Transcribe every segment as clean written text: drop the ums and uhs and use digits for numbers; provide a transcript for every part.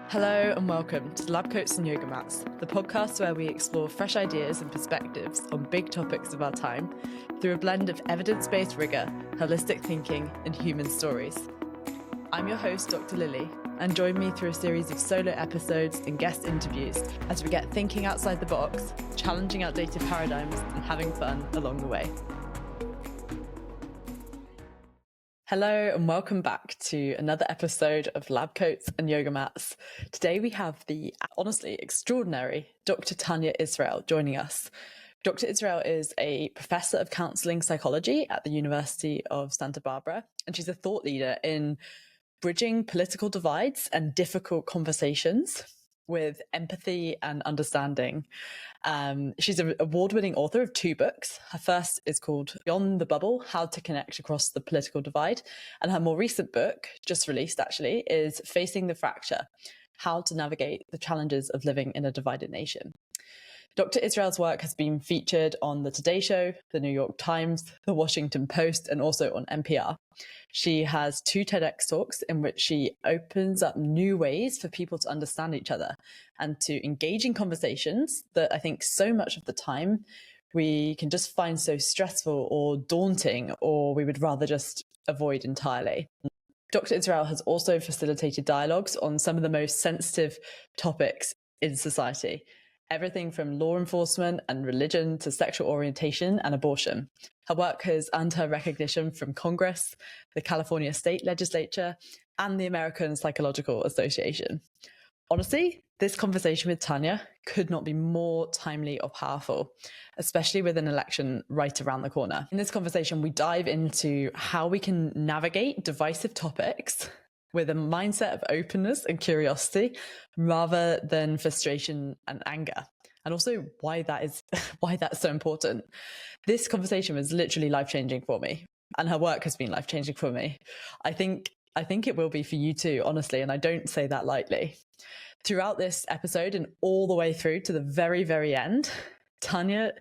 Hello and welcome to Lab Coats and Yoga Mats, the podcast where we explore fresh ideas and perspectives on big topics of our time through a blend of evidence-based rigour, holistic thinking and human stories. I'm your host, Dr. Lily, and join me through a series of solo episodes and guest interviews as we get thinking outside the box, challenging outdated paradigms and having fun along the way. Hello and welcome back to another episode of Lab Coats and Yoga Mats. Today we have the honestly extraordinary Dr. Tania Israel joining us. Dr. Israel is a Professor of Counselling Psychology at the University of Santa Barbara, and she's a thought leader in bridging political divides and difficult conversations with empathy and understanding. She's an award-winning author of 2 books. Her first is called Beyond the Bubble, How to Connect Across the Political Divide. And her more recent book, just released actually, is Facing the Fracture, How to Navigate the Challenges of Living in a Divided Nation. Dr. Israel's work has been featured on The Today Show, The New York Times, The Washington Post, and also on NPR. She has 2 TEDx talks in which she opens up new ways for people to understand each other and to engage in conversations that I think so much of the time we can just find so stressful or daunting, or we would rather just avoid entirely. Dr. Israel has also facilitated dialogues on some of the most sensitive topics in society. Everything from law enforcement and religion to sexual orientation and abortion. Her work has earned her recognition from Congress, the California State Legislature, and the American Psychological Association. Honestly, this conversation with Tania could not be more timely or powerful, especially with an election right around the corner. In this conversation, we dive into how we can navigate divisive topics with a mindset of openness and curiosity rather than frustration and anger, and also why that's so important. This conversation was literally life-changing for me, and her work has been life-changing for me. I think it will be for you too, honestly, and I don't say that lightly. Throughout this episode and all the way through to the very, very end, Tania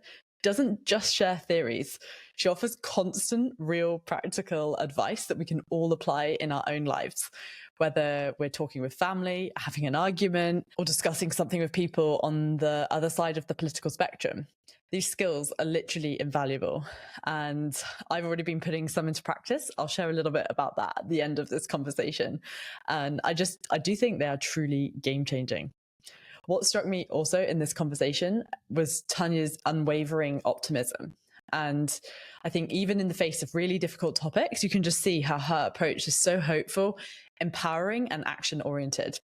doesn't just share theories. She offers constant, real, practical advice that we can all apply in our own lives, whether we're talking with family, having an argument, or discussing something with people on the other side of the political spectrum. These skills are literally invaluable, and I've already been putting some into practice. I'll share a little bit about that at the end of this conversation. And I do think they are truly game-changing. What struck me also in this conversation was Tania's unwavering optimism. And I think even in the face of really difficult topics, you can just see how her approach is so hopeful, empowering, and action-oriented.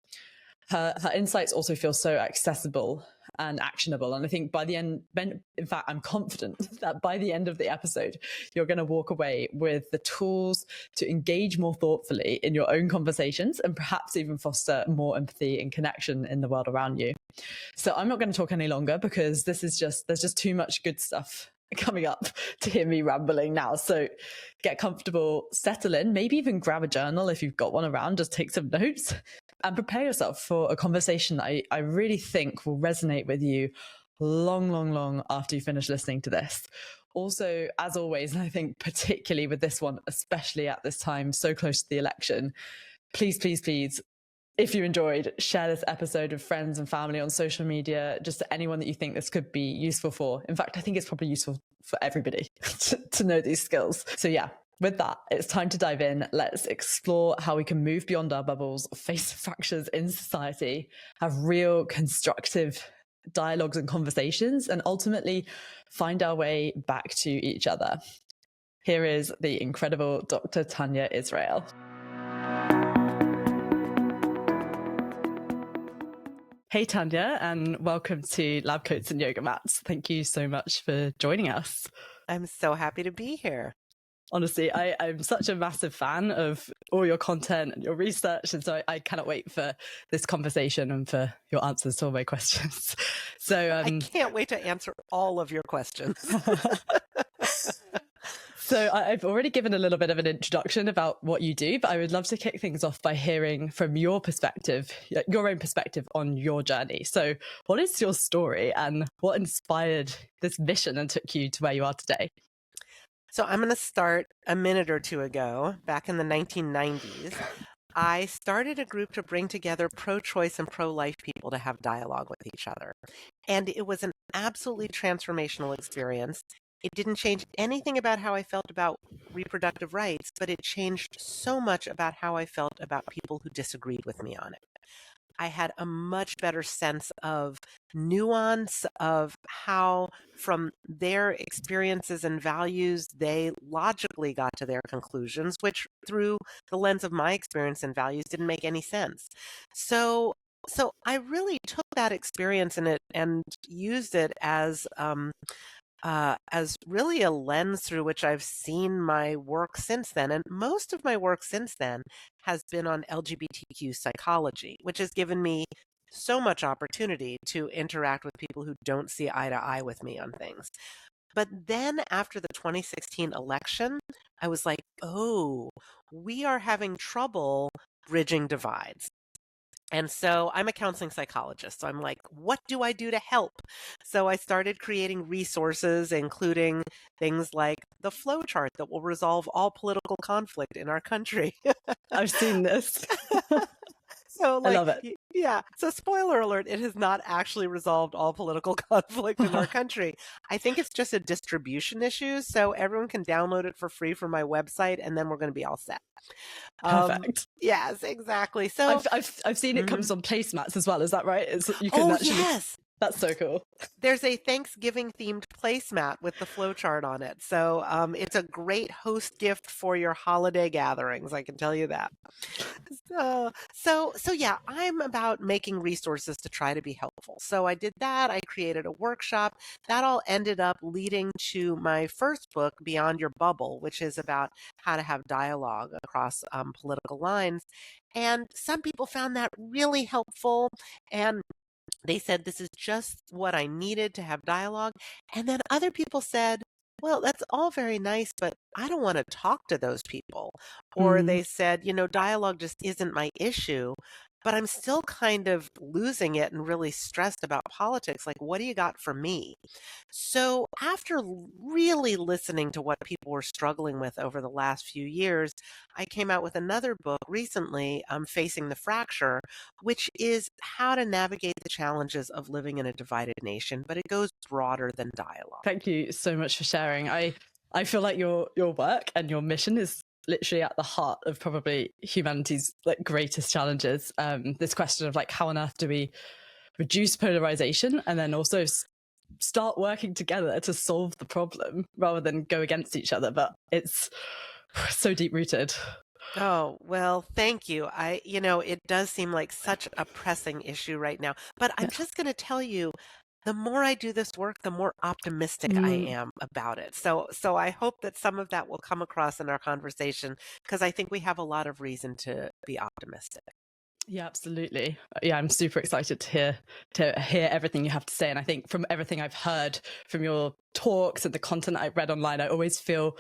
Her insights also feel so accessible and actionable. And I think by the end, in fact, I'm confident that by the end of the episode, you're going to walk away with the tools to engage more thoughtfully in your own conversations and perhaps even foster more empathy and connection in the world around you. So I'm not going to talk any longer because there's just too much good stuff coming up to hear me rambling now. So get comfortable, settle in, maybe even grab a journal if you've got one around, just take some notes and prepare yourself for a conversation that I really think will resonate with you long after you finish listening to this. Also, as always, and I think particularly with this one, especially at this time, so close to the election, please, if you enjoyed, share this episode with friends and family on social media, just to anyone that you think this could be useful for. In fact, I think it's probably useful for everybody to know these skills. So yeah, with that, it's time to dive in. Let's explore how we can move beyond our bubbles, face fractures in society, have real constructive dialogues and conversations, and ultimately find our way back to each other. Here is the incredible Dr. Tania Israel. Hey, Tania, and welcome to Lab Coats and Yoga Mats. Thank you so much for joining us. I'm so happy to be here. Honestly, I'm such a massive fan of all your content and your research, and so I cannot wait for this conversation and for your answers to all my questions. So I can't wait to answer all of your questions. So I've already given a little bit of an introduction about what you do, but I would love to kick things off by hearing from your perspective, your own perspective on your journey. So what is your story and what inspired this mission and took you to where you are today? So I'm going to start a minute or two ago, back in the 1990s. I started a group to bring together pro-choice and pro-life people to have dialogue with each other. And it was an absolutely transformational experience. It didn't change anything about how I felt about reproductive rights, but it changed so much about how I felt about people who disagreed with me on it. I had a much better sense of nuance of how, from their experiences and values, they logically got to their conclusions, which through the lens of my experience and values didn't make any sense. So so I really took that experience in it and used it as really a lens through which I've seen my work since then. And most of my work since then has been on LGBTQ psychology, which has given me so much opportunity to interact with people who don't see eye to eye with me on things. But then after the 2016 election, I was like, oh, we are having trouble bridging divides. And so I'm a counseling psychologist. So I'm like, what do I do to help? So I started creating resources, including things like the flow chart that will resolve all political conflict in our country. I've seen this. So, I like, love it. yeah. So, spoiler alert, it has not actually resolved all political conflict in our country. I think it's just a distribution issue. So, everyone can download it for free from my website, and then we're going to be all set. Perfect. Yes, exactly. So, I've seen it mhm. comes on placemats as well. Is that right? You can Oh, actually. yes. That's so cool. There's a Thanksgiving themed placemat with the flowchart on it. So it's a great host gift for your holiday gatherings. I can tell you that. So yeah, I'm about making resources to try to be helpful. So I did that. I created a workshop. That all ended up leading to my first book, Beyond Your Bubble, which is about how to have dialogue across political lines. And some people found that really helpful. And they said, this is just what I needed to have dialogue. And then other people said, well, that's all very nice, but I don't want to talk to those people. Or Mm, they said, dialogue just isn't my issue, but I'm still kind of losing it and really stressed about politics. Like, what do you got for me? So, after really listening to what people were struggling with over the last few years, I came out with another book recently, Facing the Fracture, which is how to navigate the challenges of living in a divided nation, but it goes broader than dialogue. thank you so much for sharing. I feel like your work and your mission is literally at the heart of probably humanity's like greatest challenges. This question of like how on earth do we reduce polarization and then also start working together to solve the problem rather than go against each other. But it's so deep rooted. Oh, well, thank you. It does seem like such a pressing issue right now. But I'm Yeah. just going to tell you, the more I do this work, the more optimistic I Mm, am about it. So I hope that some of that will come across in our conversation because I think we have a lot of reason to be optimistic. yeah, absolutely. Yeah, I'm super excited to hear everything you have to say. And I think from everything I've heard from your talks and the content I've read online, I always feel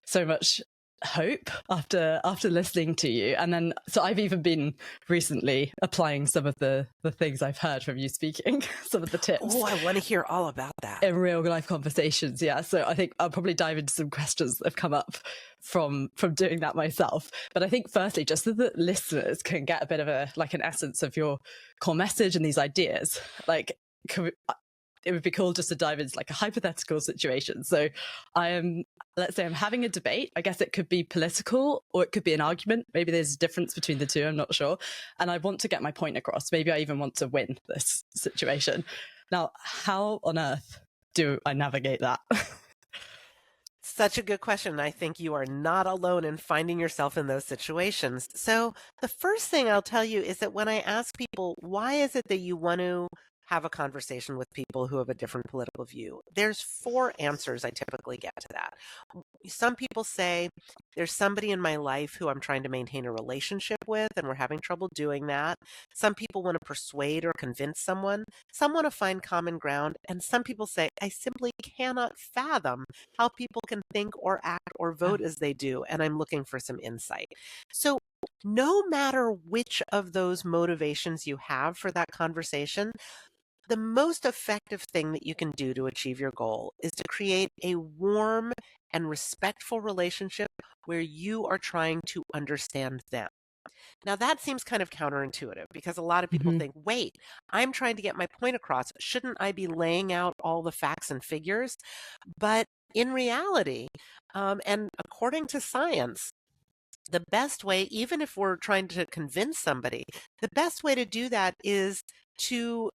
so much hope after listening to you. And then so I've even been recently applying some of the things I've heard from you speaking, some of the tips Oh, I want to hear all about that. in real life conversations. Yeah, so I think I'll probably dive into some questions that have come up from doing that myself. But I think firstly, just so that listeners can get a bit of an essence of your core message and these ideas, like it would be cool just to dive into like a hypothetical situation. So let's say I'm having a debate. I guess it could be political or it could be an argument. Maybe there's a difference between the two. I'm not sure. And I want to get my point across. Maybe I even want to win this situation. Now, how on earth do I navigate that? Such a good question. I think you are not alone in finding yourself in those situations. So, the first thing I'll tell you is that when I ask people, why is it that you want to have a conversation with people who have a different political view? There's four answers I typically get to that. Some people say, there's somebody in my life who I'm trying to maintain a relationship with, and we're having trouble doing that. Some people want to persuade or convince someone. Some want to find common ground. And some people say, I simply cannot fathom how people can think or act or vote as they do, and I'm looking for some insight. So, no matter which of those motivations you have for that conversation, the most effective thing that you can do to achieve your goal is to create a warm and respectful relationship where you are trying to understand them. Now, that seems kind of counterintuitive because a lot of people Hmm. think, wait, I'm trying to get my point across. Shouldn't I be laying out all the facts and figures? But in reality, and according to science, the best way, even if we're trying to convince somebody, the best way to do that is to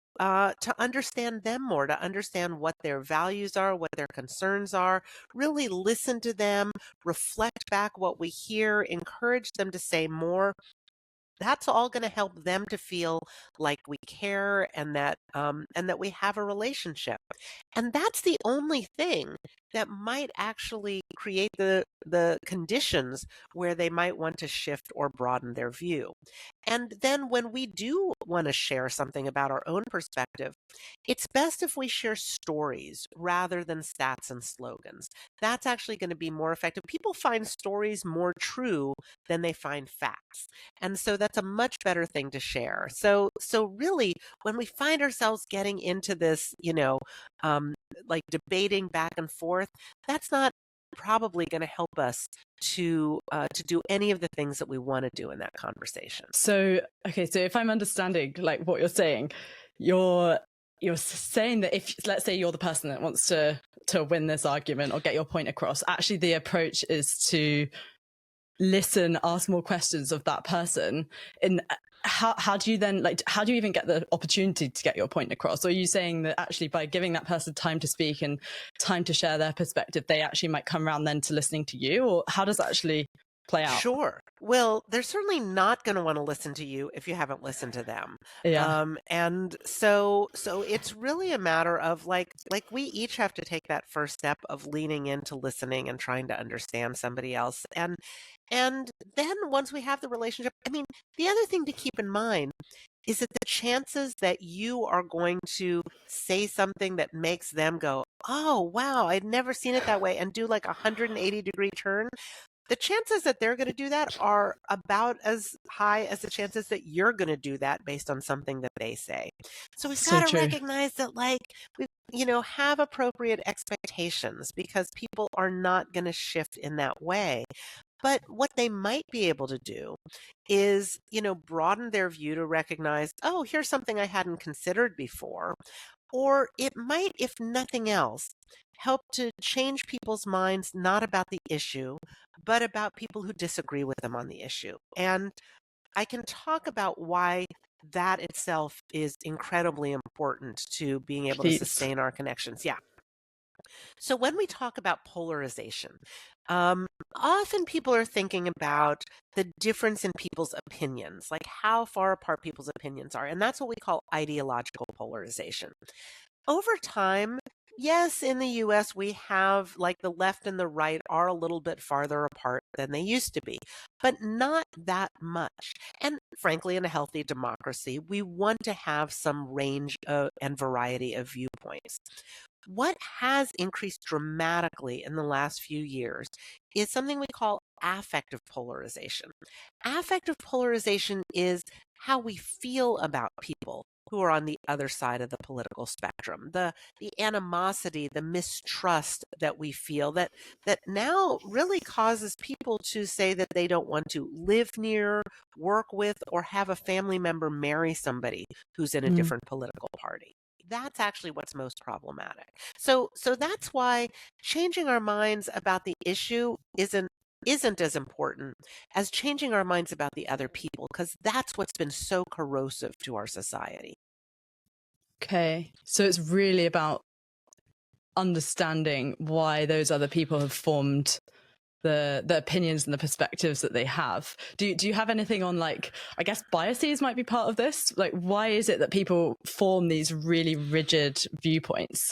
understand them more, to understand what their values are, what their concerns are, really listen to them, reflect back what we hear, encourage them to say more. That's all going to help them to feel like we care and that we have a relationship. And that's the only thing that might actually create the conditions where they might want to shift or broaden their view. And then when we do want to share something about our own perspective, it's best if we share stories rather than stats and slogans. That's actually going to be more effective. People find stories more true than they find facts. And so that's a much better thing to share. So really, when we find ourselves getting into this, um, like debating back and forth, that's not probably going to help us to do any of the things that we want to do in that conversation. So, okay, so if I'm understanding like what you're saying, you're saying that if, let's say, you're the person that wants to win this argument or get your point across, actually the approach is to listen, ask more questions of that person. And how do you then, like, how do you even get the opportunity to get your point across? Or are you saying that actually by giving that person time to speak and time to share their perspective, they actually might come around then to listening to you? Or how does that actually play out? Sure. Well, they're certainly not going to want to listen to you if you haven't listened to them. Yeah. And so it's really a matter of like we each have to take that first step of leaning into listening and trying to understand somebody else. And then once we have the relationship, I mean, the other thing to keep in mind is that the chances that you are going to say something that makes them go, "Oh, wow, I'd never seen it that way," and do like a 180-degree turn, the chances that they're going to do that are about as high as the chances that you're going to do that based on something that they say. So we've got So to true. recognize that, like, we, have appropriate expectations because people are not going to shift in that way. But what they might be able to do is, broaden their view to recognize, oh, here's something I hadn't considered before. Or it might, if nothing else, help to change people's minds not about the issue, but about people who disagree with them on the issue. And I can talk about why that itself is incredibly important to being able to Please. sustain our connections. Yeah. So when we talk about polarization, often people are thinking about the difference in people's opinions, like how far apart people's opinions are. And that's what we call ideological polarization. Over time, yes, in the US, we have like the left and the right are a little bit farther apart than they used to be, but not that much. And frankly, in a healthy democracy, we want to have some range and variety of viewpoints. What has increased dramatically in the last few years is something we call affective polarization. Affective polarization is how we feel about people who are on the other side of the political spectrum, the animosity, the mistrust that we feel that now really causes people to say that they don't want to live near, work with, or have a family member marry somebody who's in a Mm. different political party. That's actually what's most problematic. So that's why changing our minds about the issue isn't as important as changing our minds about the other people, because that's what's been so corrosive to our society. Okay. So it's really about understanding why those other people have formed the opinions and the perspectives that they have. Do you have anything on, like, I guess biases might be part of this? Like, why is it that people form these really rigid viewpoints?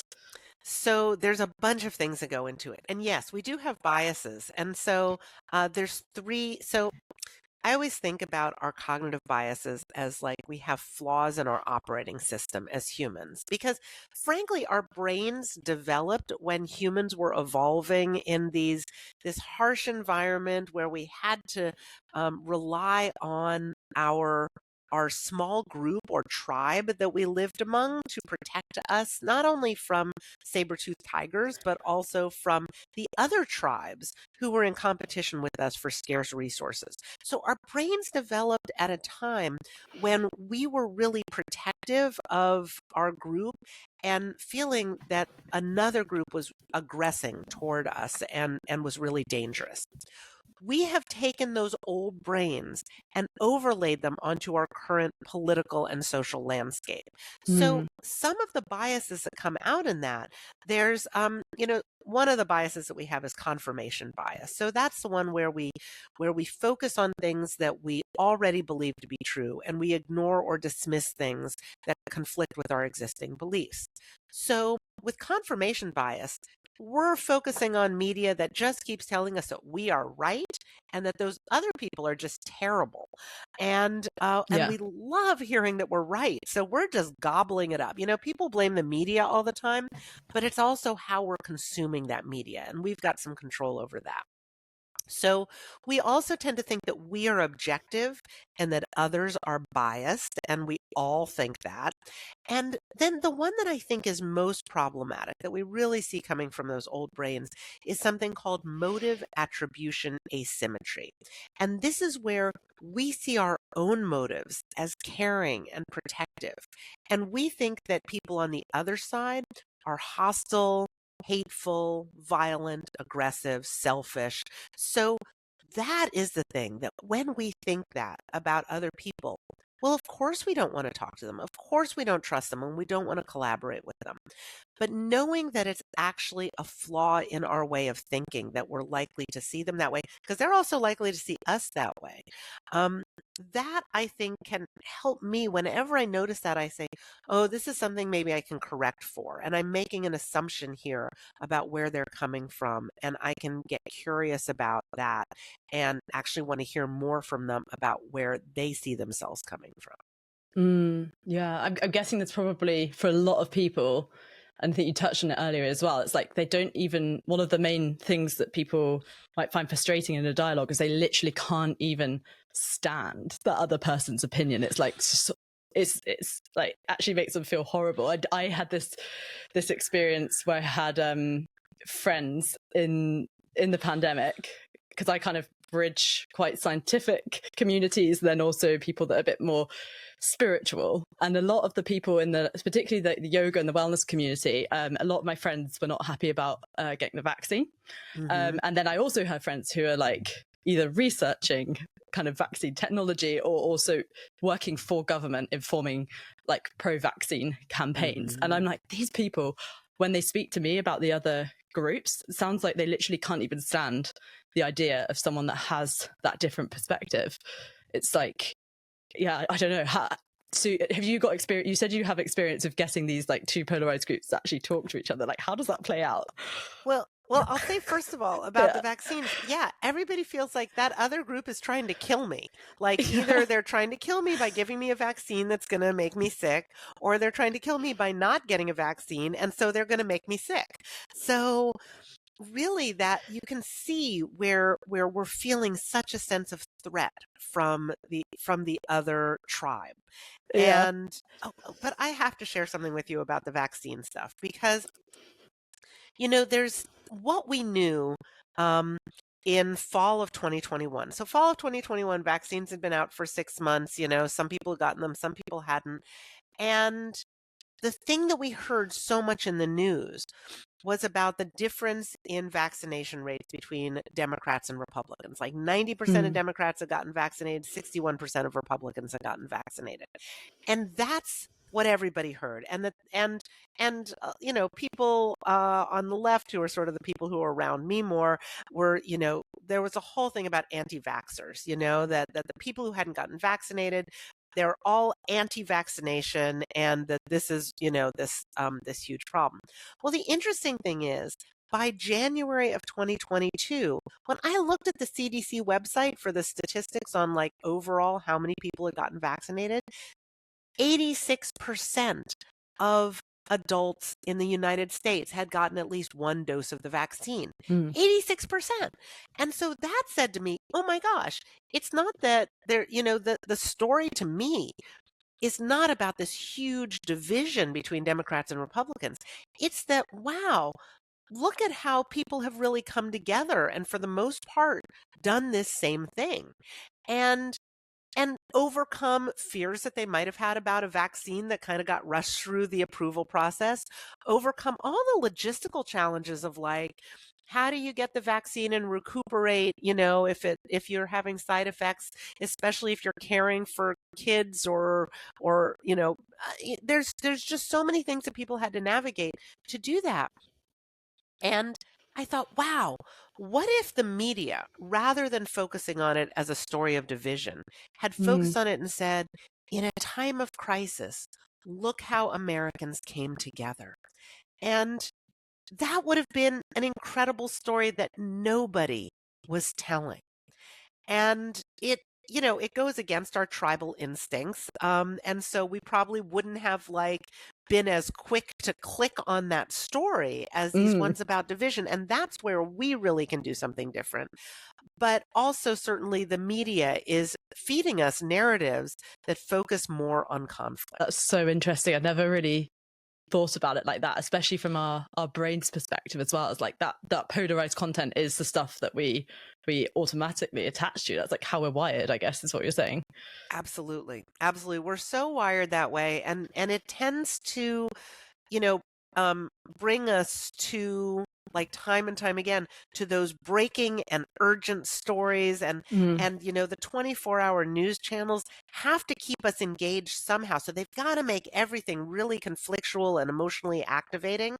So there's a bunch of things that go into it. And yes, we do have biases. And so there's three. So I always think about our cognitive biases as like we have flaws in our operating system as humans, because frankly, our brains developed when humans were evolving in this harsh environment where we had to rely on our small group or tribe that we lived among to protect us, not only from saber-toothed tigers, but also from the other tribes who were in competition with us for scarce resources. So our brains developed at a time when we were really protective of our group and feeling that another group was aggressing toward us and was really dangerous. We have taken those old brains and overlaid them onto our current political and social landscape. So Mm. some of the biases that come out in that, there's, one of the biases that we have is confirmation bias. So that's the one where we focus on things that we already believe to be true, and we ignore or dismiss things that conflict with our existing beliefs. So with confirmation bias, we're focusing on media that just keeps telling us that we are right and that those other people are just terrible. And Yeah. we love hearing that we're right. So we're just gobbling it up. People blame the media all the time, but it's also how we're consuming that media, and we've got some control over that. So we also tend to think that we are objective and that others are biased, and we all think that. And then the one that I think is most problematic that we really see coming from those old brains is something called motive attribution asymmetry. And this is where we see our own motives as caring and protective. And we think that people on the other side are hostile, hateful, violent, aggressive, selfish. So that is the thing, that when we think that about other people, well, of course we don't want to talk to them. Of course we don't trust them and we don't want to collaborate with them. But knowing that it's actually a flaw in our way of thinking, that we're likely to see them that way, because they're also likely to see us that way. Um, that I think can help me whenever I notice that. I say, oh, this is something maybe I can correct for. And I'm making an assumption here about where they're coming from. And I can get curious about that and actually want to hear more from them about where they see themselves coming from. Yeah, I'm guessing that's probably for a lot of people, and I think you touched on it earlier as well. It's like they don't even, one of the main things that people might find frustrating in a dialogue is they literally can't even stand the other person's opinion. It's like, it's like actually makes them feel horrible. I had this experience where I had friends in the pandemic, because I kind of bridge quite scientific communities, then also people that are a bit more spiritual. And a lot of the people in particularly the yoga and the wellness community, a lot of my friends were not happy about getting the vaccine. Mm-hmm. And then I also have friends who are like either researching kind of vaccine technology or also working for government, informing like pro-vaccine campaigns. And Mm-hmm. I'm like, these people, when they speak to me about the other groups, it sounds like they literally can't even stand the idea of someone that has that different perspective. It's like, yeah, I don't know. So have you got experience? You said you have experience of getting these like two polarized groups to actually talk to each other. Like, how does that play out? Well, I'll say first of all about Yeah. the vaccines. Yeah, everybody feels like that other group is trying to kill me. Like Yeah. either they're trying to kill me by giving me a vaccine that's going to make me sick, or they're trying to kill me by not getting a vaccine, and so they're going to make me sick. So really, that you can see where we're feeling such a sense of threat from the other tribe. Yeah. And but I have to share something with you about the vaccine stuff, because there's what we knew um, in fall of 2021. So fall of 2021, vaccines had been out for 6 months. Some people had gotten them, some people hadn't. And the thing that we heard so much in the news was about the difference in vaccination rates between Democrats and Republicans. Like 90% of Mm. Democrats have gotten vaccinated, 61% of Republicans have gotten vaccinated. And that's what everybody heard. And people on the left, who are sort of the people who are around me more, were, there was a whole thing about anti-vaxxers, that the people who hadn't gotten vaccinated, they're all anti-vaccination, and that this is, this huge problem. Well, the interesting thing is, by January of 2022, when I looked at the CDC website for the statistics on like overall how many people had gotten vaccinated, 86% of adults in the United States had gotten at least one dose of the vaccine. Mm. 86%. And so that said to me, oh my gosh, it's not that there, the story to me is not about this huge division between Democrats and Republicans. It's that, wow, look at how people have really come together and for the most part done this same thing. And overcome fears that they might have had about a vaccine that kind of got rushed through the approval process, overcome all the logistical challenges of like, how do you get the vaccine and recuperate, if you're having side effects, especially if you're caring for kids or there's just so many things that people had to navigate to do that. And I thought, wow, what if the media, rather than focusing on it as a story of division, had Mm. focused on it and said, in a time of crisis, look how Americans came together. And that would have been an incredible story that nobody was telling. And it goes against our tribal instincts. And so we probably wouldn't have been as quick to click on that story as these Mm. ones about division. And that's where we really can do something different. But also certainly the media is feeding us narratives that focus more on conflict. That's so interesting. I never really thought about it like that, especially from our brain's perspective as well. As like that polarized content is the stuff that we automatically attach to. That's like how we're wired, I guess, is what you're saying. Absolutely. Absolutely. We're so wired that way. And it tends to, you know, bring us to like time and time again to those breaking and urgent stories Mm. and the 24-hour news channels have to keep us engaged somehow. So they've got to make everything really conflictual and emotionally activating.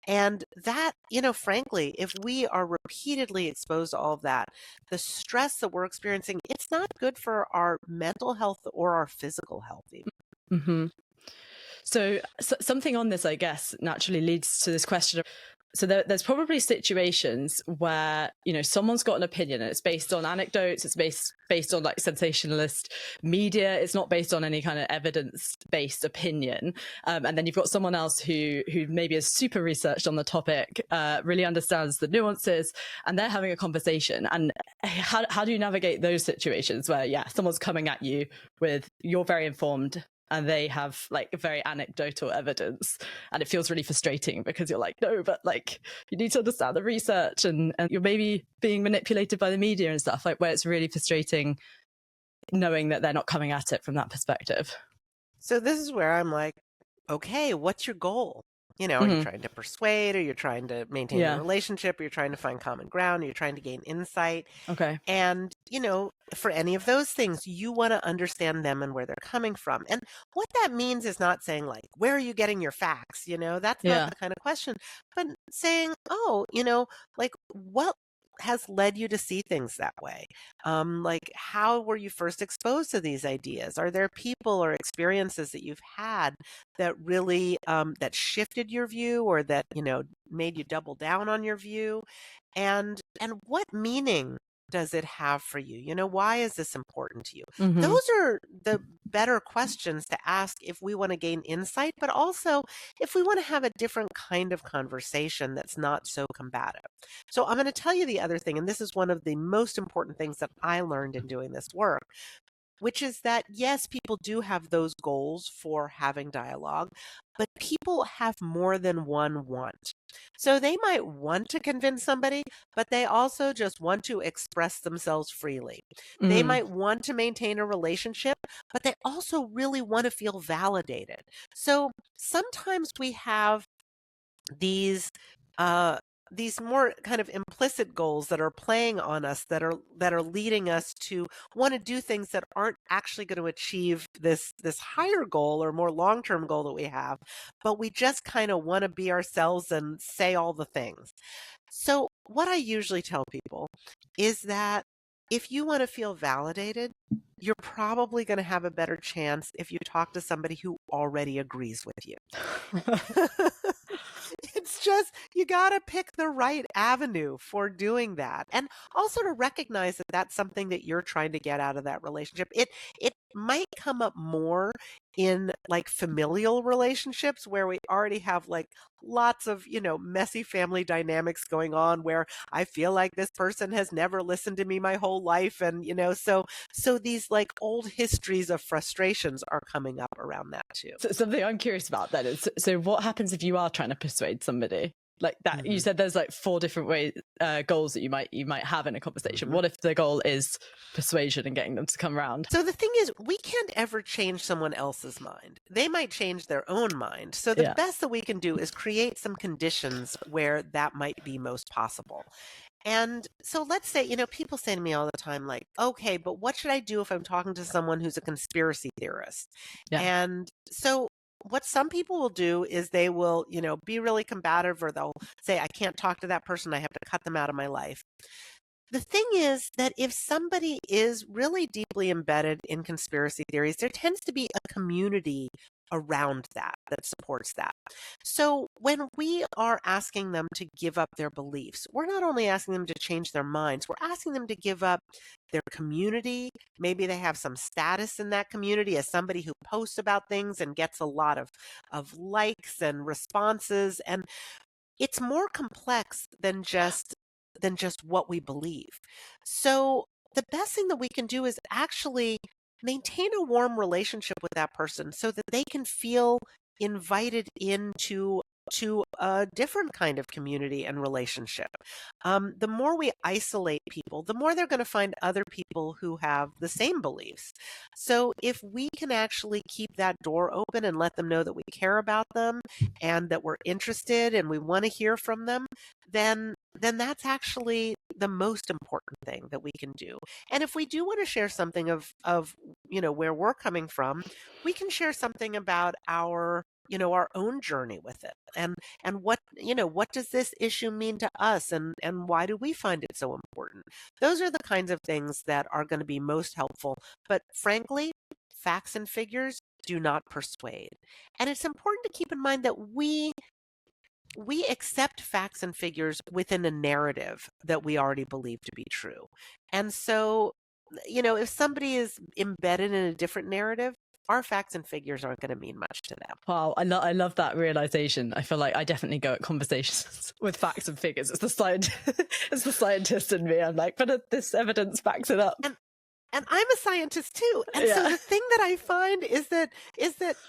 And that, frankly, if we are repeatedly exposed to all of that, the stress that we're experiencing, it's not good for our mental health or our physical health even. Mm-hmm. So something on this, I guess, naturally leads to this question. So there's probably situations where, someone's got an opinion and it's based on anecdotes, it's based on like sensationalist media, it's not based on any kind of evidence-based opinion. And then you've got someone else who maybe is super researched on the topic, really understands the nuances, and they're having a conversation. And how do you navigate those situations where, someone's coming at you with, you're very informed, and they have like very anecdotal evidence, and it feels really frustrating because you're like, no, but like you need to understand the research, and you're maybe being manipulated by the media and stuff, like where it's really frustrating knowing that they're not coming at it from that perspective. So this is where I'm like, okay, what's your goal? Are you Mm-hmm. trying to persuade, or you're trying to maintain a Yeah. relationship, or you're trying to find common ground, or you're trying to gain insight? Okay. And, for any of those things, you want to understand them and where they're coming from. And what that means is not saying like, where are you getting your facts? That's not Yeah. the kind of question, but saying, oh, like what has led you to see things that way? Like how were you first exposed to these ideas? Are there people or experiences that you've had that really that shifted your view or that, made you double down on your view? And what meaning does it have for you? Why is this important to you? Mm-hmm. Those are the better questions to ask if we want to gain insight, but also if we want to have a different kind of conversation that's not so combative. So I'm going to tell you the other thing, and this is one of the most important things that I learned in doing this work, which is that, yes, people do have those goals for having dialogue, but people have more than one want. So they might want to convince somebody, but they also just want to express themselves freely. They Mm. might want to maintain a relationship, but they also really want to feel validated. So sometimes we have these uh these more kind of implicit goals that are playing on us that are leading us to want to do things that aren't actually going to achieve this higher goal or more long-term goal that we have, but we just kind of want to be ourselves and say all the things. So what I usually tell people is that if you want to feel validated, you're probably going to have a better chance if you talk to somebody who already agrees with you. It's just, you got to pick the right avenue for doing that. And also to recognize that that's something that you're trying to get out of that relationship. It might come up more in like familial relationships where we already have like lots of, messy family dynamics going on where I feel like this person has never listened to me my whole life. And, so these like old histories of frustrations are coming up around that too. So something I'm curious about then is, so what happens if you are trying to persuade somebody? Like that, you said there's like 4 different goals that you might have in a conversation. What if the goal is persuasion and getting them to come around? So the thing is, we can't ever change someone else's mind. They might change their own mind. So the best that we can do is create some conditions where that might be most possible. And so let's say, people say to me all the time, like, okay, but what should I do if I'm talking to someone who's a conspiracy theorist? Yeah. And so what some people will do is they will, be really combative, or they'll say, I can't talk to that person. I have to cut them out of my life. The thing is that if somebody is really deeply embedded in conspiracy theories, there tends to be a community around that supports that. So when we are asking them to give up their beliefs, we're not only asking them to change their minds, we're asking them to give up their community. Maybe they have some status in that community as somebody who posts about things and gets a lot of likes and responses. And it's more complex than just what we believe. So the best thing that we can do is actually maintain a warm relationship with that person so that they can feel invited into a different kind of community and relationship. The more we isolate people, the more they're going to find other people who have the same beliefs. So if we can actually keep that door open and let them know that we care about them and that we're interested and we want to hear from them, then that's actually the most important thing that we can do. And if we do want to share something of where we're coming from, we can share something about our own journey with it, and what does this issue mean to us, and why do we find it so important. Those are the kinds of things that are going to be most helpful. But frankly, facts and figures do not persuade. And it's important to keep in mind that we accept facts and figures within a narrative that we already believe to be true. And so, if somebody is embedded in a different narrative, our facts and figures aren't going to mean much to them. Wow, I love that realization. I feel like I definitely go at conversations with facts and figures. It's the scientist in me. I'm like, but this evidence backs it up. And I'm a scientist too. And so the thing that I find is that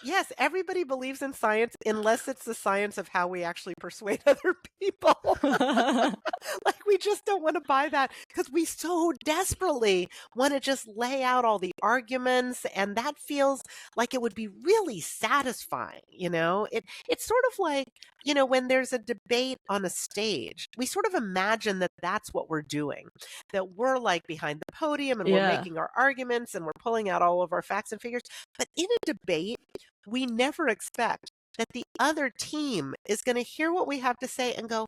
yes, everybody believes in science unless it's the science of how we actually persuade other people. Like we just don't want to buy that because we so desperately want to just lay out all the arguments, and that feels like it would be really satisfying, It's sort of like, when there's a debate on a stage, we sort of imagine that that's what we're doing, that we're like behind the podium and we're making our arguments and we're pulling out all of our facts and figures. But in a debate, we never expect that the other team is going to hear what we have to say and go,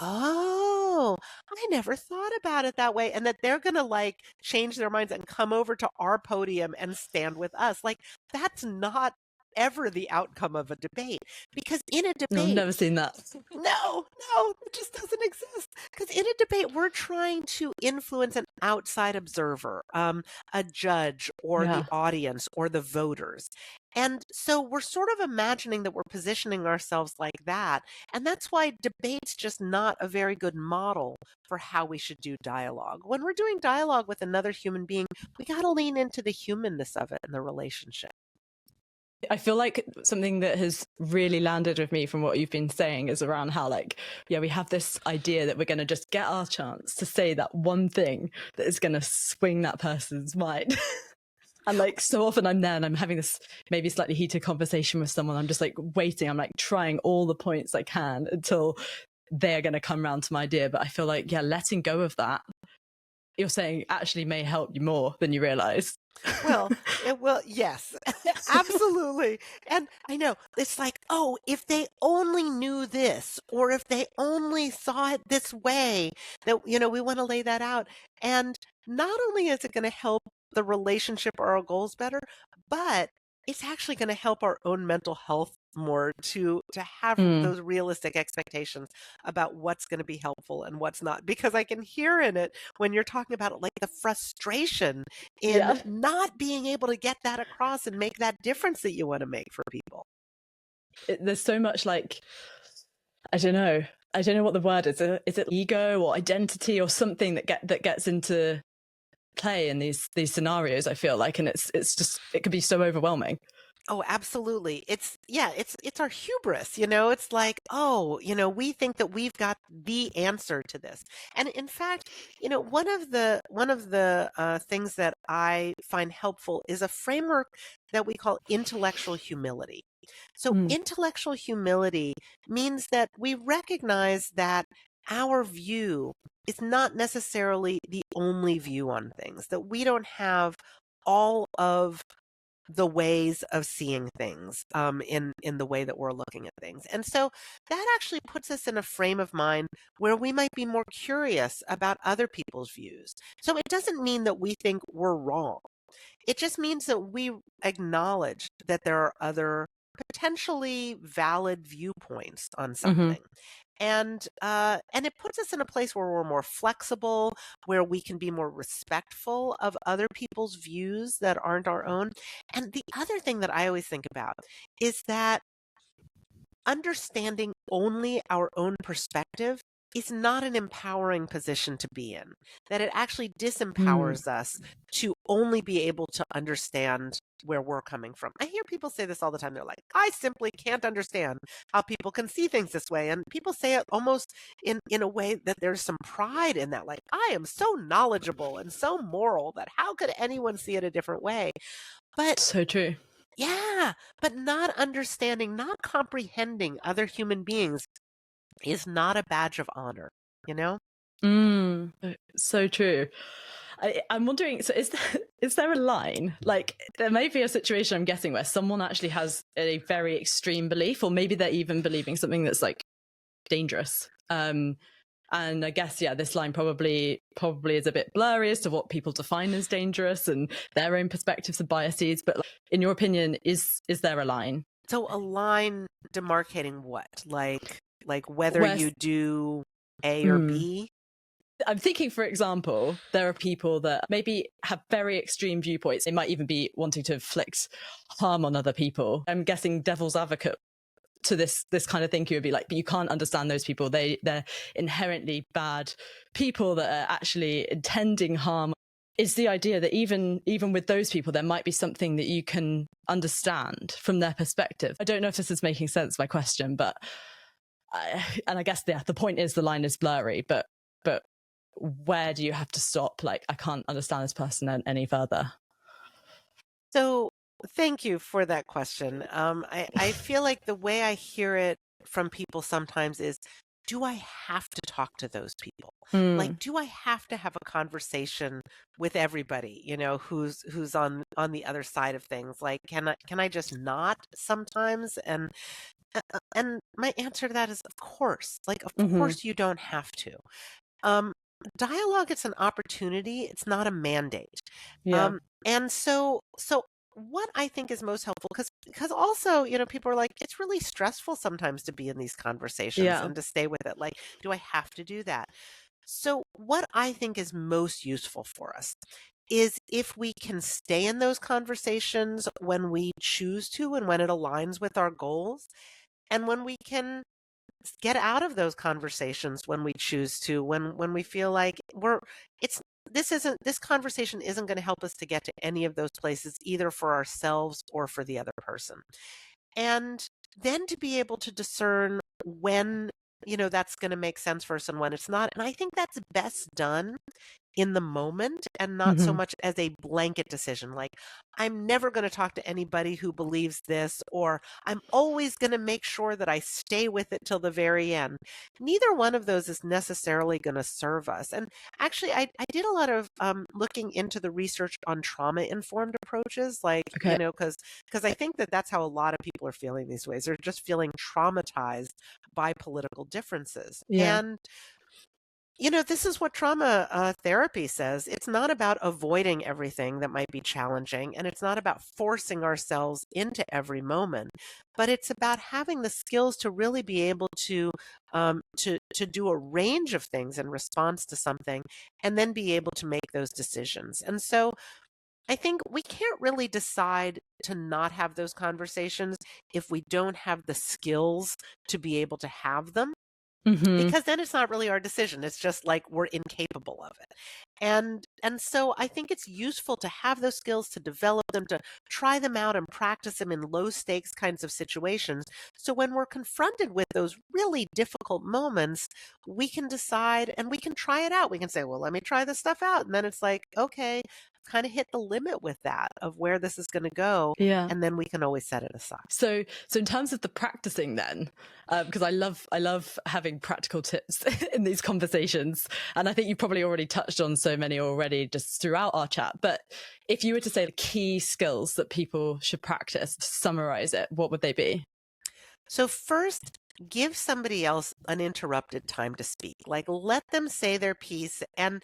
oh, I never thought about it that way. And that they're going to like change their minds and come over to our podium and stand with us. Like that's not ever the outcome of a debate, because in a debate, I've never seen that. No, it just doesn't exist. Because in a debate, we're trying to influence an outside observer, a judge or the audience or the voters. And so we're sort of imagining that we're positioning ourselves like that. And that's why debate's just not a very good model for how we should do dialogue. When we're doing dialogue with another human being, we got to lean into the humanness of it and the relationship. I feel like something that has really landed with me from what you've been saying is around how we have this idea that we're going to just get our chance to say that one thing that is going to swing that person's mind. And so often I'm there and I'm having this maybe slightly heated conversation with someone. I'm just waiting. I'm trying all the points I can until they're going to come around to my idea. But I feel like, letting go of that, you're saying, actually may help you more than you realize. Well, it will. Yes, absolutely. And I know it's like, oh, if they only knew this, or if they only saw it this way, that, we want to lay that out. And not only is it going to help the relationship or our goals better, but it's actually going to help our own mental health more to have Mm. those realistic expectations about what's going to be helpful and what's not, because I can hear in it when you're talking about it, like the frustration in Yeah. not being able to get that across and make that difference that you want to make for people. There's so much like, I don't know. I don't know what the word is. Is it ego or identity or something that gets into play in these scenarios? I feel like, and it's just, it can be so overwhelming. Oh, absolutely. It's our hubris, you know. It's like, oh, you know, we think that we've got the answer to this. And in fact, you know, one of the things that I find helpful is a framework that we call intellectual humility. So Mm. intellectual humility means that we recognize that our view is not necessarily the only view on things, that we don't have all of the ways of seeing things in the way that we're looking at things. And so that actually puts us in a frame of mind where we might be more curious about other people's views. So it doesn't mean that we think we're wrong. It just means that we acknowledge that there are other potentially valid viewpoints on Hmm. something. And it puts us in a place where we're more flexible, where we can be more respectful of other people's views that aren't our own. And the other thing that I always think about is that understanding only our own perspective is not an empowering position to be in, that it actually Mm. disempowers us to only be able to understand where we're coming from. I hear people say this all the time. They're like, I simply can't understand how people can see things this way. And people say it almost in a way that there's some pride in that. Like, I am so knowledgeable and so moral that how could anyone see it a different way? But So true. yeah, but not understanding, not comprehending other human beings is not a badge of honor, you know? Mm. So true. I'm wondering, so is there a line? Like, there may be a situation, I'm guessing, where someone actually has a very extreme belief, or maybe they're even believing something that's like dangerous. And I guess, yeah, this line probably is a bit blurry as to what people define as dangerous and their own perspectives and biases. But like, in your opinion, is there a line So a line demarcating what? Like whether where? you do A or Mm, B? I'm thinking, for example, there are people that maybe have very extreme viewpoints. They might even be wanting to inflict harm on other people. I'm guessing devil's advocate to this kind of thinking would be like, but you can't understand those people. They're inherently bad people that are actually intending harm. Is the idea that even with those people, there might be something that you can understand from their perspective. I don't know if this is making sense, my question, but and I guess the point is the line is blurry, but where do you have to stop? Like, I can't understand this person any further. So thank you for that question. I feel like the way I hear it from people sometimes is, do I have to talk to those people? Like, Mm, do I have to have a conversation with everybody, you know, who's on the other side of things? Like, can I just not sometimes? And my answer to that is, of course. Like, of mm-hmm. course you don't have to. Um, Dialogue, it's an opportunity. It's not a mandate. Yeah, And so what I think is most helpful, because also, you know, people are like, it's really stressful sometimes to be in these conversations yeah. and to stay with it. Like, do I have to do that? So what I think is most useful for us is if we can stay in those conversations when we choose to and when it aligns with our goals, and when we can get out of those conversations when we choose to, when we feel like it's this conversation isn't going to help us to get to any of those places, either for ourselves or for the other person. And then to be able to discern when, you know, that's going to make sense for us and when it's not. And I think that's best done in the moment and not so Mm-hmm. much as a blanket decision, like, I'm never going to talk to anybody who believes this, or I'm always going to make sure that I stay with it till the very end. Neither one of those is necessarily going to serve us. And actually, I did a lot of looking into the research on trauma informed approaches, like, you Okay. know, because I think that that's how a lot of people are feeling these ways. They're just feeling traumatized by political differences. Yeah. And This is what trauma therapy says. It's not about avoiding everything that might be challenging, and it's not about forcing ourselves into every moment, but it's about having the skills to really be able to do a range of things in response to something, and then be able to make those decisions. And so I think we can't really decide to not have those conversations if we don't have the skills to be able to have them, Hmm. because then it's not really our decision. It's just like we're incapable of it. And so I think it's useful to have those skills, to develop them, to try them out and practice them in low stakes kinds of situations. So when we're confronted with those really difficult moments, we can decide and we can try it out. We can say, well, let me try this stuff out. And then it's like, okay, I've kind of hit the limit with that of where this is going to go. Yeah. And then we can always set it aside. So in terms of the practicing, then, because I love having practical tips in these conversations, and I think you probably already touched on so many already just throughout our chat. But if you were to say the key skills that people should practice to summarize it, what would they be? So first, give somebody else uninterrupted time to speak. Like let them say their piece, and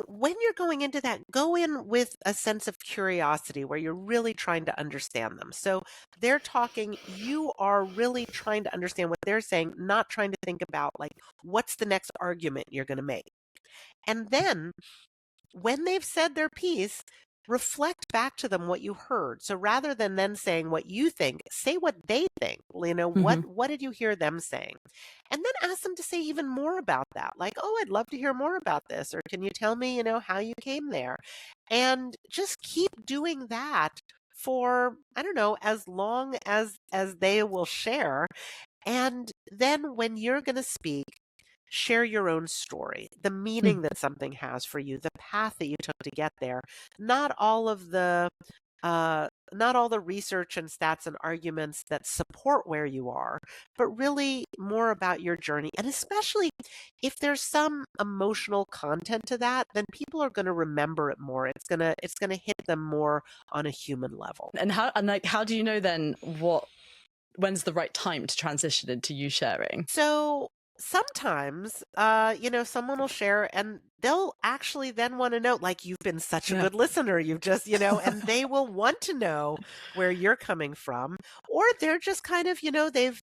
when you're going into that, go in with a sense of curiosity where you're really trying to understand them. So they're talking, you are really trying to understand what they're saying, not trying to think about like what's the next argument you're going to make. And then when they've said their piece, reflect back to them what you heard. So rather than then saying what you think, say what they think. Hmm. What did you hear them saying? And then ask them to say even more about that. Like, "Oh, I'd love to hear more about this," or "Can you tell me, how you came there?" And just keep doing that for, I don't know, as long as they will share. And then when you're going to speak, share your own story, the meaning that something has for you, the path that you took to get there. Not all of the not all the research and stats and arguments that support where you are, but really more about your journey. And especially if there's some emotional content to that, then people are going to remember it more. It's going to hit them more on a human level. And how do you know then when's the right time to transition into you sharing? So sometimes, someone will share and they'll actually then want to know, like, you've been such a Yeah. good listener. You've just, and they will want to know where you're coming from. Or they're just kind of,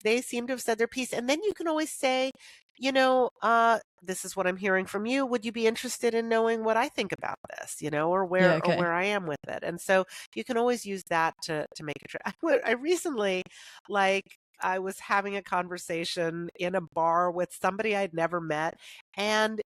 they seem to have said their piece. And then you can always say, this is what I'm hearing from you. Would you be interested in knowing what I think about this, or Yeah. where Okay. I am with it? And so you can always use that to make it. I recently, like, I was having a conversation in a bar with somebody I'd never met, and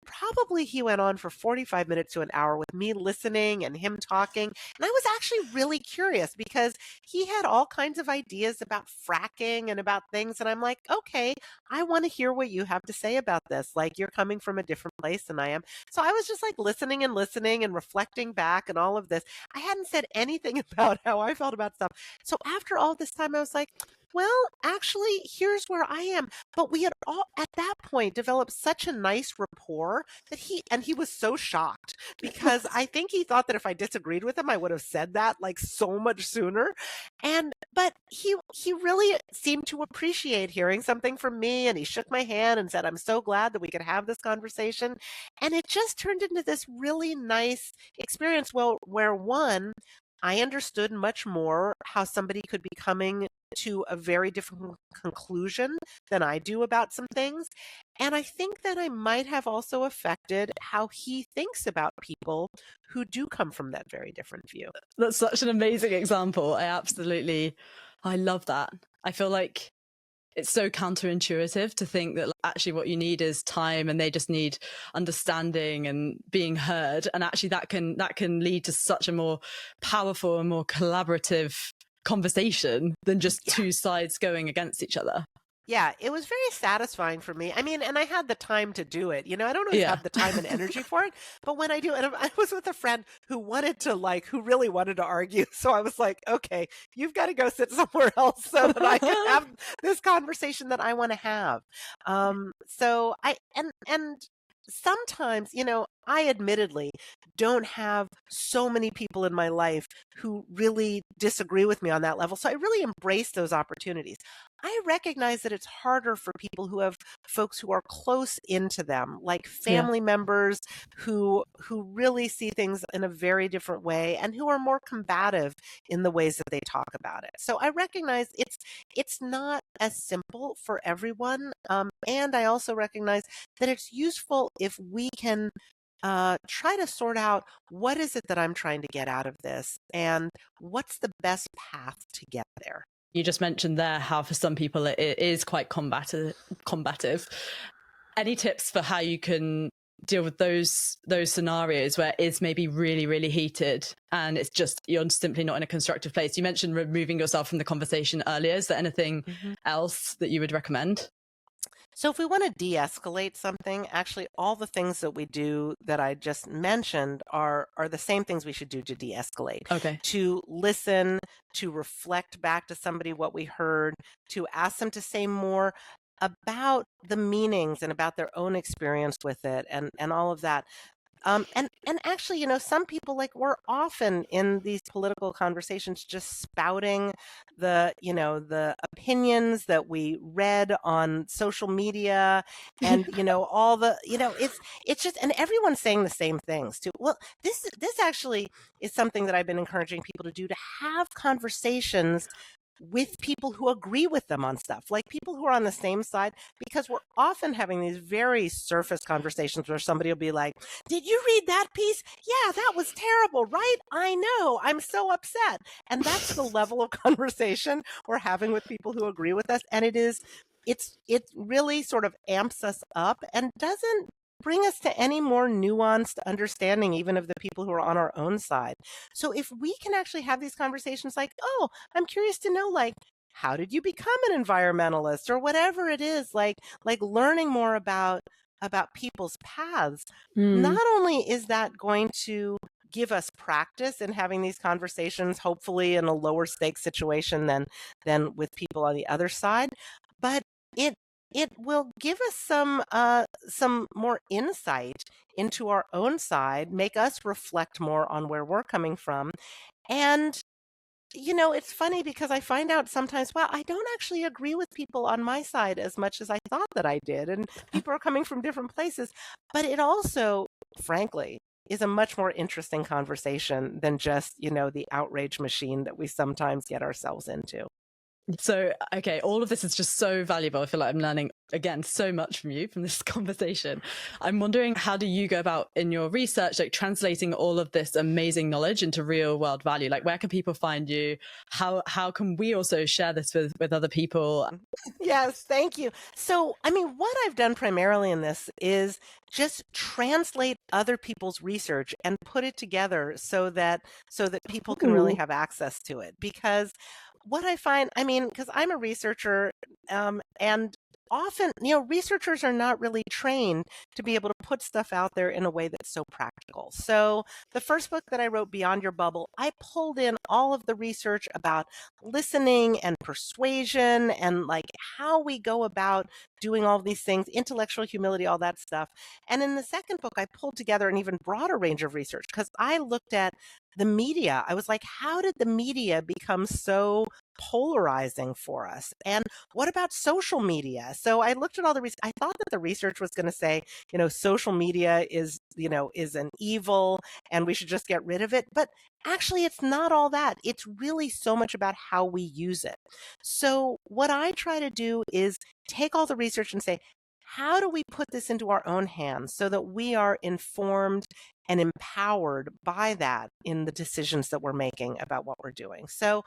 probably he went on for 45 minutes to an hour with me listening and him talking. And I was actually really curious because he had all kinds of ideas about fracking and about things. And I'm like, okay, I want to hear what you have to say about this. Like, you're coming from a different place than I am. So I was just like listening and reflecting back and all of this. I hadn't said anything about how I felt about stuff. So after all this time, I was like, well, actually, here's where I am. But we had all at that point developed such a nice rapport that he was so shocked because I think he thought that if I disagreed with him, I would have said that like so much sooner. And but he really seemed to appreciate hearing something from me, and he shook my hand and said, "I'm so glad that we could have this conversation." And it just turned into this really nice experience. Well, where one, I understood much more how somebody could be coming to a very different conclusion than I do about some things. And I think that I might have also affected how he thinks about people who do come from that very different view. That's such an amazing example. I love that. I feel like it's so counterintuitive to think that actually what you need is time and they just need understanding and being heard. And actually that can lead to such a more powerful and more collaborative conversation than just Yeah. two sides going against each other. Yeah, it was very satisfying for me. I mean, and I had the time to do it. I don't always Yeah. have the time and energy for it, but when I do, and I was with a friend who really wanted to argue. So I was like, okay, you've got to go sit somewhere else so that I can have this conversation that I want to have. So and sometimes, I admittedly don't have so many people in my life who really disagree with me on that level. So I really embrace those opportunities. I recognize that it's harder for people who have folks who are close into them, like Yeah. family members who really see things in a very different way and who are more combative in the ways that they talk about it. So I recognize it's not as simple for everyone, and I also recognize that it's useful if we can try to sort out what is it that I'm trying to get out of this and what's the best path to get there. You just mentioned there how for some people it is quite combative. Any tips for how you can deal with those scenarios where it's maybe really, really heated and it's just you're simply not in a constructive place? You mentioned removing yourself from the conversation earlier. Is there anything else that you would recommend? So, if we want to de escalate something, actually, all the things that we do that I just mentioned are the same things we should do to de escalate: Okay. to listen, to reflect back to somebody what we heard, to ask them to say more about the meanings and about their own experience with it and all of that. And actually, some people, like, we're often in these political conversations just spouting the opinions that we read on social media, and all it's just, and everyone's saying the same things too. Well, this actually is something that I've been encouraging people to do, to have conversations with people who agree with them on stuff, like people who are on the same side, because we're often having these very surface conversations where somebody will be like, "Did you read that piece? Yeah, that was terrible, right? I know. I'm so upset." And that's the level of conversation we're having with people who agree with us. And it really sort of amps us up and doesn't bring us to any more nuanced understanding, even of the people who are on our own side. So if we can actually have these conversations like, "Oh, I'm curious to know, like, how did you become an environmentalist?" or whatever it is, like learning more about people's paths, Mm. not only is that going to give us practice in having these conversations, hopefully in a lower stakes situation than with people on the other side, but it it will give us some more insight into our own side, make us reflect more on where we're coming from. And it's funny because I find out sometimes, wow, I don't actually agree with people on my side as much as I thought that I did. And people are coming from different places. But it also, frankly, is a much more interesting conversation than just, the outrage machine that we sometimes get ourselves into. So, okay, all of this is just so valuable. I feel like I'm learning again so much from you from this conversation. I'm wondering, how do you go about in your research, like translating all of this amazing knowledge into real world value? Like, where can people find you? How can we also share this with other people? Yes, thank you. So, I mean, what I've done primarily in this is just translate other people's research and put it together so that people can really Ooh. have access to it. Because what I find, I mean, because I'm a researcher, and often, researchers are not really trained to be able to put stuff out there in a way that's so practical. So, the first book that I wrote, Beyond Your Bubble, I pulled in all of the research about listening and persuasion and, like, how we go about doing all these things, intellectual humility, all that stuff. And in the second book, I pulled together an even broader range of research because I looked at the media. I was like, how did the media become so polarizing for us? And what about social media? So I looked at all the research. I thought that the research was going to say, social media is an evil and we should just get rid of it. But actually, it's not all that. It's really so much about how we use it. So what I try to do is take all the research and say, how do we put this into our own hands so that we are informed and empowered by that in the decisions that we're making about what we're doing? So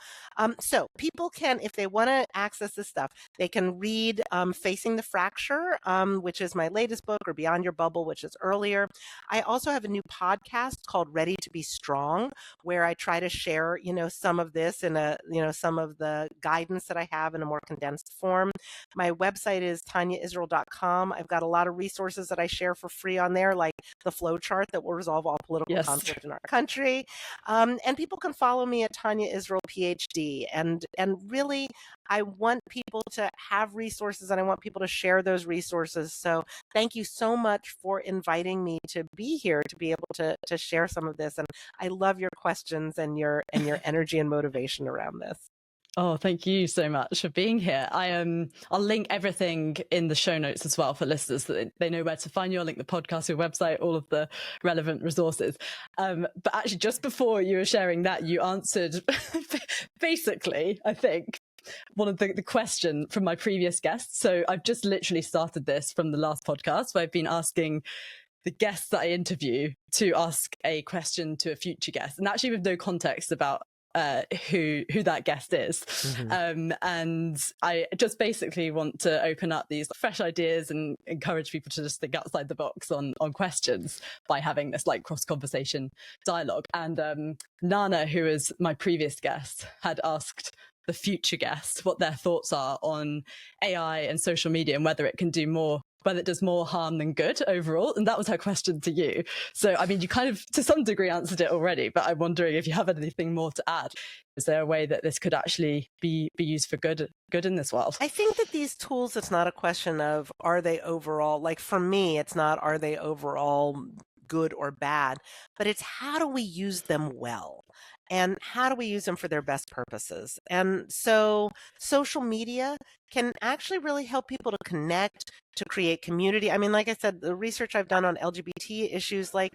people can, if they want to access this stuff, they can read Facing the Fracture, which is my latest book, or Beyond Your Bubble, which is earlier. I also have a new podcast called Ready to Be Strong, where I try to share, some of this in some of the guidance that I have in a more condensed form. My website is taniaisrael.com. I've got a lot of resources that I share for free on there, like the flow chart that will resolve all political Yes. conflict in our country. And people can follow me at Tania Israel PhD. And really, I want people to have resources and I want people to share those resources. So thank you so much for inviting me to be here to be able to share some of this. And I love your questions and your energy and motivation around this. Oh, thank you so much for being here. I'll link everything in the show notes as well for listeners so that they know where to find you. I'll link the podcast, your website, all of the relevant resources. But actually, just before you were sharing that, you answered basically, I think, one of the question from my previous guests. So I've just literally started this from the last podcast where I've been asking the guests that I interview to ask a question to a future guest, and actually with no context about who that guest is. And I just basically want to open up these fresh ideas and encourage people to just think outside the box on questions by having this like cross conversation dialogue. And Nana, who is my previous guest, had asked the future guest what their thoughts are on AI and social media and whether it can do more, whether it does more harm than good overall. And that was her question to you. So, I mean, you kind of, to some degree, answered it already, but I'm wondering if you have anything more to add. Is there a way that this could actually be used for good in this world? I think that these tools, it's not a question of are they overall, like for me, it's not are they overall good or bad, but it's how do we use them well? And how do we use them for their best purposes? And so social media can actually really help people to connect, to create community. I mean, like I said, the research I've done on LGBT issues, like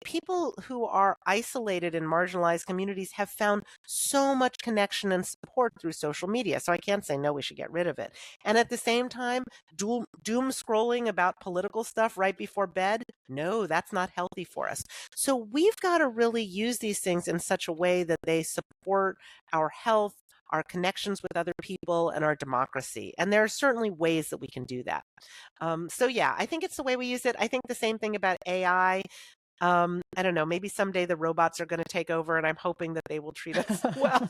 people who are isolated in marginalized communities have found so much connection and support through social media. So I can't say no, we should get rid of it. And at the same time, doom scrolling about political stuff right before bed, no, that's not healthy for us. So we've got to really use these things in such a way that they support our health, our connections with other people, and our democracy. And there are certainly ways that we can do that. So yeah, I think it's the way we use it. I think the same thing about AI. I don't know, maybe someday the robots are going to take over, and I'm hoping that they will treat us well.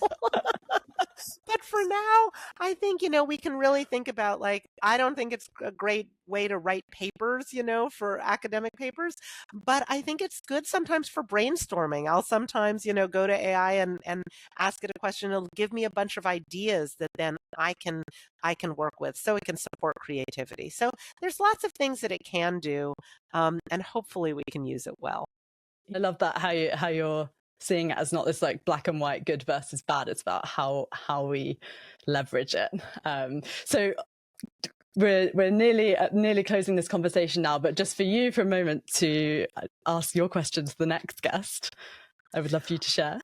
But for now, I think, we can really think about like, I don't think it's a great way to write papers, for academic papers, but I think it's good sometimes for brainstorming. I'll sometimes, go to AI and ask it a question. It'll give me a bunch of ideas that then I can work with so it can support creativity. So there's lots of things that it can do, and hopefully we can use it well. I love that how you're seeing it as not this like black and white good versus bad. It's about how we leverage it. So we're nearly closing this conversation now, but just for you for a moment to ask your question to the next guest, I would love for you to share.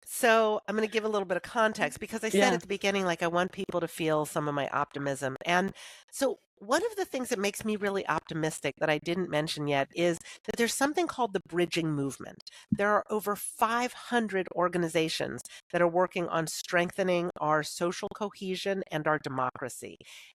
So I'm going to give a little bit of context because I said at the beginning, like I want people to feel some of my optimism. And so one of the things that makes me really optimistic that I didn't mention yet is that there's something called the bridging movement. There are over 500 organizations that are working on strengthening our social cohesion and our democracy.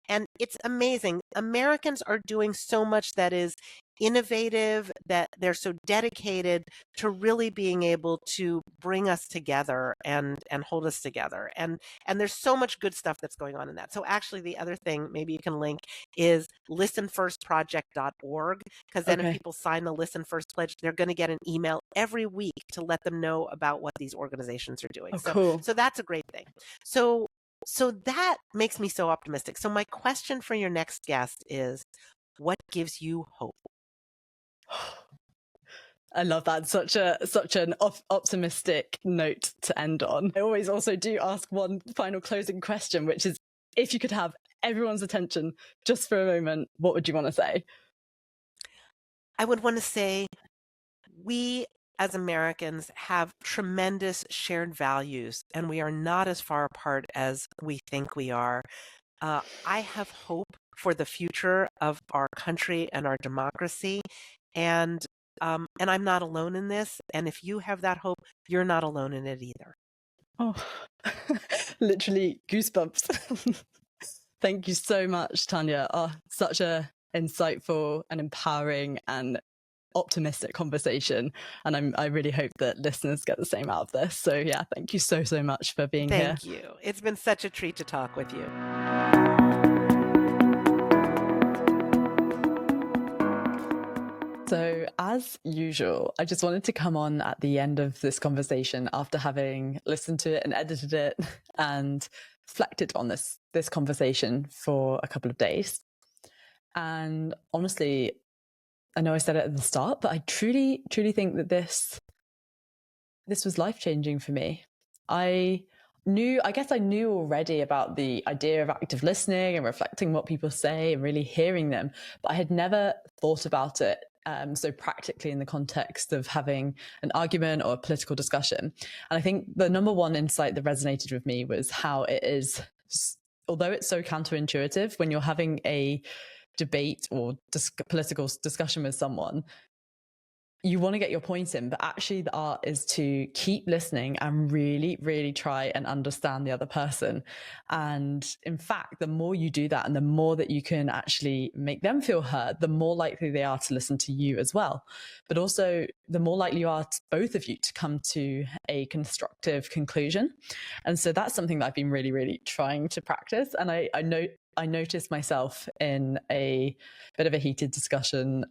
And it's amazing. Americans are doing so much that is innovative, that they're so dedicated to really being able to bring us together and hold us together. And there's so much good stuff that's going on in that. So actually the other thing maybe you can link is listenfirstproject.org, because then if people sign the Listen First pledge, they're going to get an email every week to let them know about what these organizations are doing. Cool. So that's a great thing. So that makes me so optimistic. So my question for your next guest is, what gives you hope? I love that. Such an optimistic note to end on. I always also do ask one final closing question, which is, if you could have everyone's attention just for a moment, what would you want to say? I would want to say we as Americans have tremendous shared values, and we are not as far apart as we think we are. I have hope for the future of our country and our democracy, and I'm not alone in this. And if you have that hope, you're not alone in it either. Oh, literally goosebumps. Thank you so much, Tania. Oh, such a insightful and empowering and optimistic conversation. And I really hope that listeners get the same out of this. So yeah, thank you so much for being here. Thank you. It's been such a treat to talk with you. So, as usual, I just wanted to come on at the end of this conversation after having listened to it and edited it and reflected on this conversation for a couple of days. And honestly, I know I said it at the start, but I truly think that this was life-changing for me. I I guess I knew already about the idea of active listening and reflecting what people say and really hearing them, but I had never thought about it so practically in the context of having an argument or a political discussion. And I think the number one insight that resonated with me was how it is, although it's so counterintuitive, when you're having a debate or political discussion with someone, you want to get your point in, but actually the art is to keep listening and really, really try and understand the other person. And in fact, the more you do that and the more that you can actually make them feel heard, the more likely they are to listen to you as well. But also the more likely you are, both of you, to come to a constructive conclusion. And so that's something that I've been really, really trying to practice. And I noticed myself in a bit of a heated discussion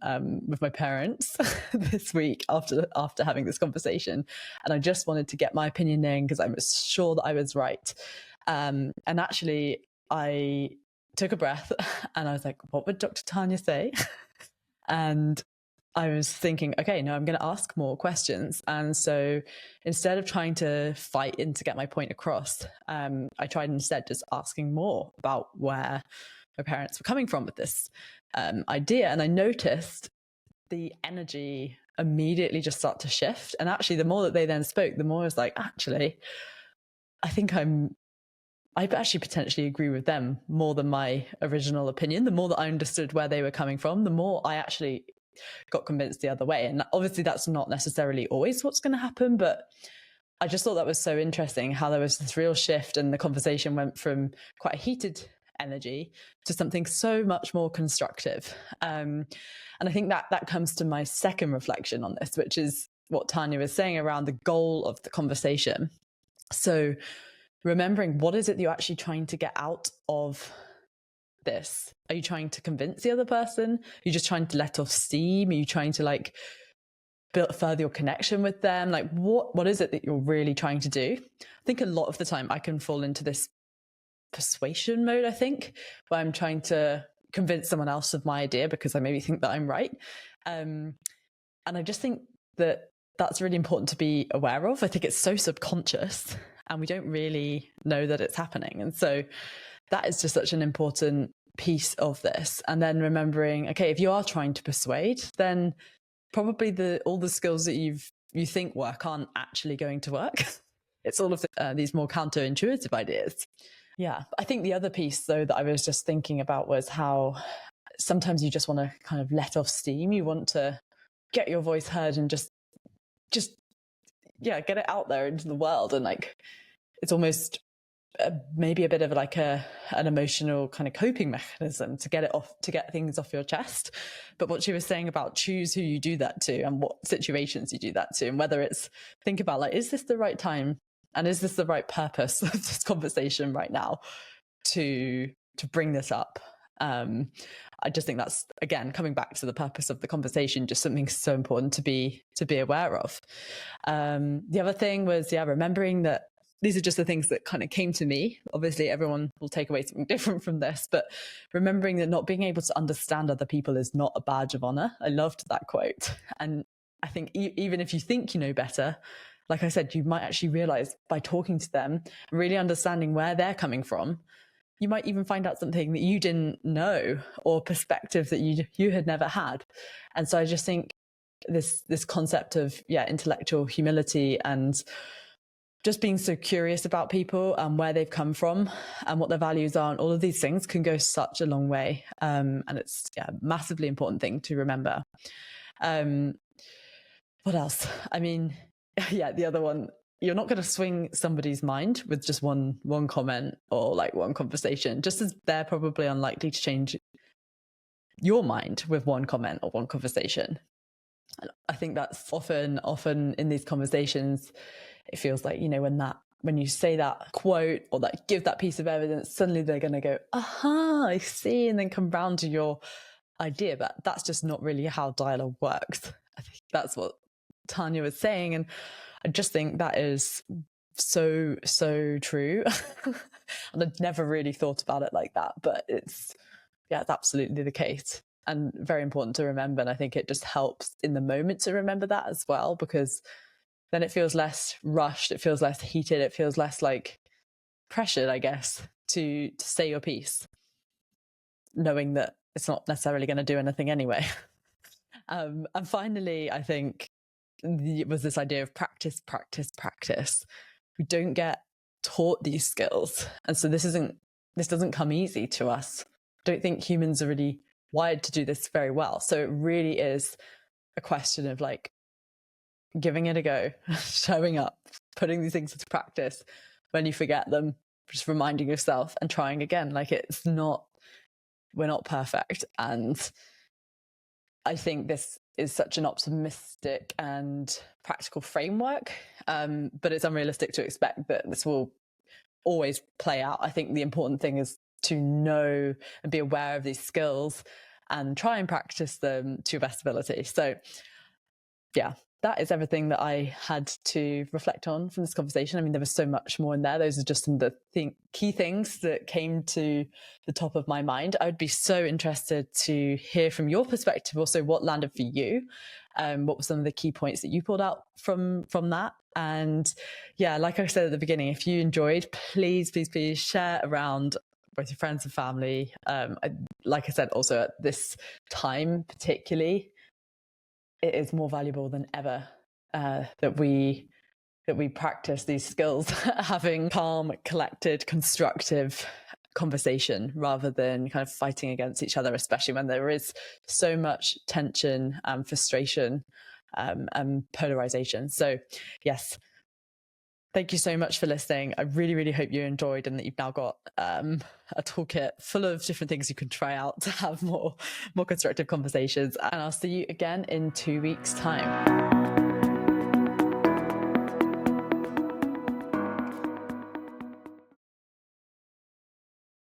with my parents this week after having this conversation, and I just wanted to get my opinion in because I was sure that I was right. And actually, I took a breath and I was like, "What would Dr. Tania say?" And I was thinking, okay, no, I'm going to ask more questions. And so instead of trying to fight in to get my point across, I tried instead just asking more about where my parents were coming from with this idea. And I noticed the energy immediately just start to shift. And actually, the more that they then spoke, the more I was like, actually, I think I actually potentially agree with them more than my original opinion. The more that I understood where they were coming from, the more I actually got convinced the other way. And obviously that's not necessarily always what's going to happen, but I just thought that was so interesting how there was this real shift and the conversation went from quite a heated energy to something so much more constructive. And I think that comes to my second reflection on this, which is what Tania was saying around the goal of the conversation. So remembering, what is it that you're actually trying to get out of this? Are you trying to convince the other person? Are you just trying to let off steam? Are you trying to build further your connection with them? What is it that you're really trying to do? I think a lot of the time I can fall into this persuasion mode, I think, where I'm trying to convince someone else of my idea because I maybe think that I'm right. And I just think that that's really important to be aware of. I think it's so subconscious and we don't really know that it's happening. And so that is just such an important piece of this. And then remembering, okay, if you are trying to persuade, then probably all the skills that you think work aren't actually going to work. It's all of these more counterintuitive ideas. Yeah. I think the other piece, though, that I was just thinking about was how sometimes you just want to kind of let off steam. You want to get your voice heard and just get it out there into the world. And it's almost maybe a bit of an emotional kind of coping mechanism to get things off your chest. But what she was saying about choose who you do that to and what situations you do that to, and whether it's think about is this the right time and is this the right purpose of this conversation right now to bring this up. I just think that's, again, coming back to the purpose of the conversation, just something so important to be aware of. The other thing was, remembering that these are just the things that kind of came to me. Obviously, everyone will take away something different from this, but remembering that not being able to understand other people is not a badge of honor. I loved that quote. And I think even if you think you know better, like I said, you might actually realize by talking to them, really understanding where they're coming from, you might even find out something that you didn't know or perspective that you had never had. And so I just think this concept of intellectual humility and just being so curious about people and where they've come from and what their values are and all of these things can go such a long way. And it's a massively important thing to remember. What else? I mean, the other one, you're not going to swing somebody's mind with just one comment or one conversation, just as they're probably unlikely to change your mind with one comment or one conversation. I think that's often in these conversations, it feels like, when you say that quote or give that piece of evidence, suddenly they're going to go, aha, I see, and then come round to your idea. But that's just not really how dialogue works. I think that's what Tania was saying. And I just think that is so, so true. And I'd never really thought about it like that, but it's absolutely the case. And very important to remember. And I think it just helps in the moment to remember that as well, because then it feels less rushed. It feels less heated. It feels less like pressured, I guess, to say your piece, knowing that it's not necessarily going to do anything anyway. And finally, I think it was this idea of practice, practice, practice. We don't get taught these skills, and so this doesn't come easy to us. I don't think humans are really wired to do this very well. So it really is a question of like giving it a go, showing up, putting these things into practice. When you forget them, just reminding yourself and trying again. Like we're not perfect. And I think this is such an optimistic and practical framework, but it's unrealistic to expect that this will always play out. I think the important thing is to know and be aware of these skills and try and practice them to your best ability. So yeah, that is everything that I had to reflect on from this conversation. I mean, there was so much more in there. Those are just some of the key things that came to the top of my mind. I would be so interested to hear from your perspective also what landed for you. What were some of the key points that you pulled out from that? And yeah, like I said at the beginning, if you enjoyed, please share around both your friends and family. Like I said, also at this time particularly, it is more valuable than ever that we practice these skills, having calm, collected, constructive conversation rather than kind of fighting against each other, especially when there is so much tension and frustration and polarization. So yes, thank you so much for listening. I really, really hope you enjoyed and that you've now got a toolkit full of different things you can try out to have more constructive conversations. And I'll see you again in 2 weeks' time.